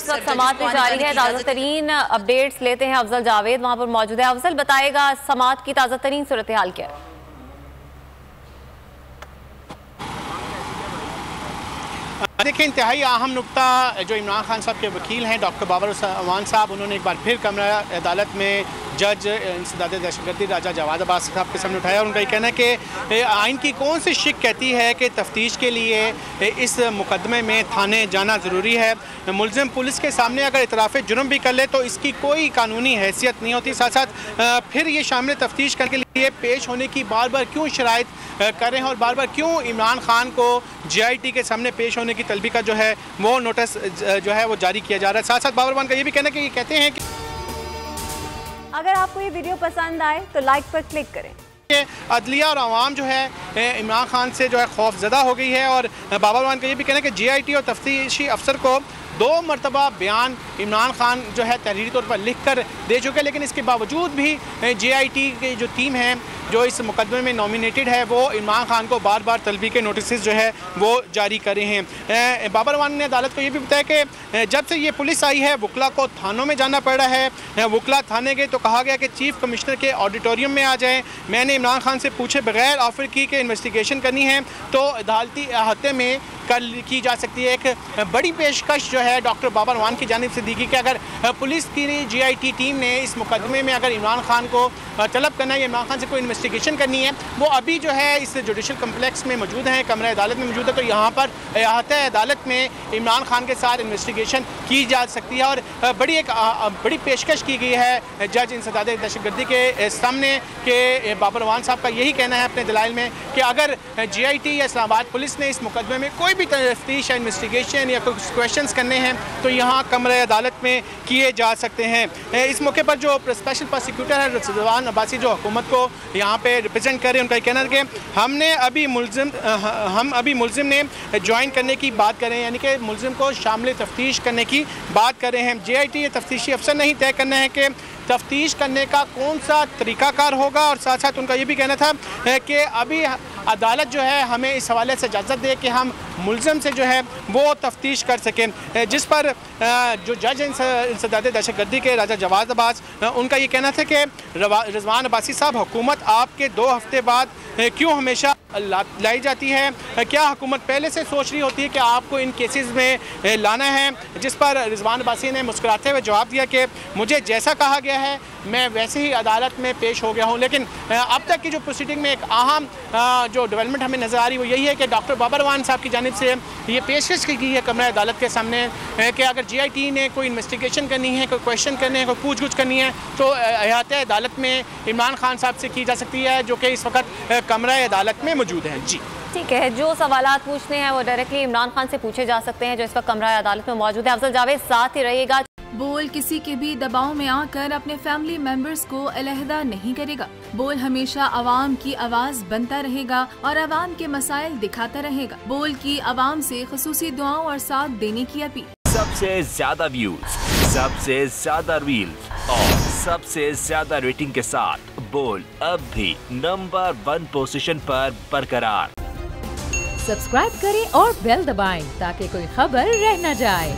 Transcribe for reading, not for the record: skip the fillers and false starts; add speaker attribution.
Speaker 1: इस वक्त समाअत में जारी है। ताज़ा तरीन अपडेट्स लेते हैं अफजल जावेद वहां पर मौजूद है। अफजल बताएगा समाअत की ताज़ा तरीन सूरत हाल क्या है?
Speaker 2: देखिए, इंतहाई अहम नुकता जो इमरान खान साहब के वकील हैं डॉक्टर बाबर अवान साहब, उन्होंने एक बार फिर कमरा अदालत में जज इंसदाद दहशतगर्दी राजा जवाद अब्बास साहब के सामने उठाया। उनका ये कहना है कि आइन की कौन सी शिक कहती है कि तफ्तीश के लिए इस मुकदमे में थाने जाना ज़रूरी है। मुलजिम पुलिस के सामने अगर इतराफ़ जुर्म भी कर ले तो इसकी कोई कानूनी हैसियत नहीं होती। साथ साथ फिर ये शामिल तफ्तीश करने के लिए पेश होने की बार बार क्यों शराइत कर रहे हैं और बार बार क्यों इमरान खान को JIT के सामने पेश होने की तलबी का जो है वो नोटिस जो है वो जारी किया जा रहा है। साथ साथ बाबर वन का ये भी कहना है कि ये कहते हैं कि
Speaker 1: अगर आपको ये वीडियो पसंद आए तो लाइक पर क्लिक करें।
Speaker 2: अदलिया और आवाम जो है इमरान खान से जो है खौफजदा हो गई है और बाबर वन का ये भी कहना है कि JIT और तफ्तीशी अफसर को 2 मरतबा बयान इमरान खान जो है तहरीरी तौर पर लिख कर दे चुके हैं, लेकिन इसके बावजूद भी JIT की जो टीम है जो इस मुकदमे में नॉमिनेटेड है वो इमरान खान को बार बार तलबी के नोटिस जो है वो जारी कर रहे हैं। बाबर वन ने अदालत को ये भी बताया कि जब से ये पुलिस आई है वकला को थानों में जाना पड़ रहा है। वकला थाने गए तो कहा गया कि चीफ कमिश्नर के ऑडिटोरियम में आ जाएँ। मैंने इमरान खान से पूछे बगैर ऑफर की कि इन्वेस्टिगेशन करनी है तो अदालती अहाते में की जा सकती है। एक बड़ी पेशकश जो है डॉक्टर बाबर वन की जानिब से दी गई कि अगर पुलिस की JIT टीम ने इस मुकदमे में अगर इमरान खान को तलब करना है या इमरान खान से कोई इन्वेस्टिगेशन करनी है, वो अभी जो है इस जुडिशल कम्प्लेक्स में मौजूद हैं, कमरा अदालत में मौजूद है, तो यहाँ पर अहाता अदालत में इमरान खान के साथ इन्वेस्टिगेशन की जा सकती है। और बड़ी पेशकश की गई है जज इंसदाद दहशतगर्दी के सामने कि बाबर वन साहब का यही कहना है अपने दलाइल में कि अगर JIT या इस्लामाबाद पुलिस ने इस मुकदमे में कोई भी तफ्तीश या इन्वेस्टिगेशन या कुछ क्वेश्चंस करने हैं तो यहाँ कमरे अदालत में किए जा सकते हैं। इस मौके पर जो स्पेशल प्रोसिक्यूटर है रिजवान अब्बासी जो हुकूमत को यहाँ पे रिप्रेजेंट कर रहे हैं, उनका कहना है कि हम अभी मुलजिम ने ज्वाइन करने की बात कर रहे हैं, यानी कि मुलजिम को शामिल तफ्तीश करने की बात कर रहे हैं। JIT या तफ्तीशी अफसर नहीं तय करना है कि तफ्तीश करने का कौन सा तरीक़ाकार होगा। और साथ साथ उनका ये भी कहना था कि अभी अदालत जो है हमें इस हवाले से इजाज़त दे कि हम मुलज़म से जो है वो तफ्तीश कर सकें। जिस पर जो जज इंसदाद दहशतगर्दी के राजा जवाद अब्बास उनका ये कहना था कि रिजवान अब्बासी साहब, हुकूमत आपके 2 हफ्ते बाद क्यों हमेशा लाई जाती है? क्या हुकूमत पहले से सोच रही होती है कि आपको इन केसेस में लाना है? जिस पर रिजवान अब्बासी ने मुस्कुराते हुए जवाब दिया कि मुझे जैसा कहा गया है मैं वैसे ही अदालत में पेश हो गया हूँ। लेकिन अब तक की जो प्रोसीडिंग में एक अहम जो डेवलपमेंट हमें नज़र आ रही है वो यही है कि डॉक्टर बाबर वन साहब की जानिब से ये पेशकश की गई है कमरा अदालत के सामने कि अगर JIT ने कोई इन्वेस्टिगेशन करनी है, कोई क्वेश्चन करने हैं, कोई पूछ-गुछ करनी है तो अहाते अदालत में इमरान खान साहब से की जा सकती है, जो कि इस वक्त कमरा अदालत में मौजूद हैं। जी
Speaker 1: ठीक है, जो सवालात पूछने हैं वो डायरेक्टली इमरान खान से पूछे जा सकते हैं जो इस वक्त कमरा अदालत में मौजूद है। अफजल जावेद साथ ही रहिएगा।
Speaker 3: बोल किसी के भी दबाव में आकर अपने फैमिली मेंबर्स को अलहदा नहीं करेगा। बोल हमेशा आवाम की आवाज बनता रहेगा और आवाम के मसाइल दिखाता रहेगा। बोल की आवाम से खुसूसी दुआओं और साथ देने की अपील।
Speaker 4: सबसे ज्यादा व्यूज, सबसे ज्यादा रील्स और सबसे ज्यादा रेटिंग के साथ बोल अब भी नंबर 1 पोजीशन पर बरकरार।
Speaker 5: सब्सक्राइब करें और बेल दबाएं ताकि कोई खबर रह न जाए।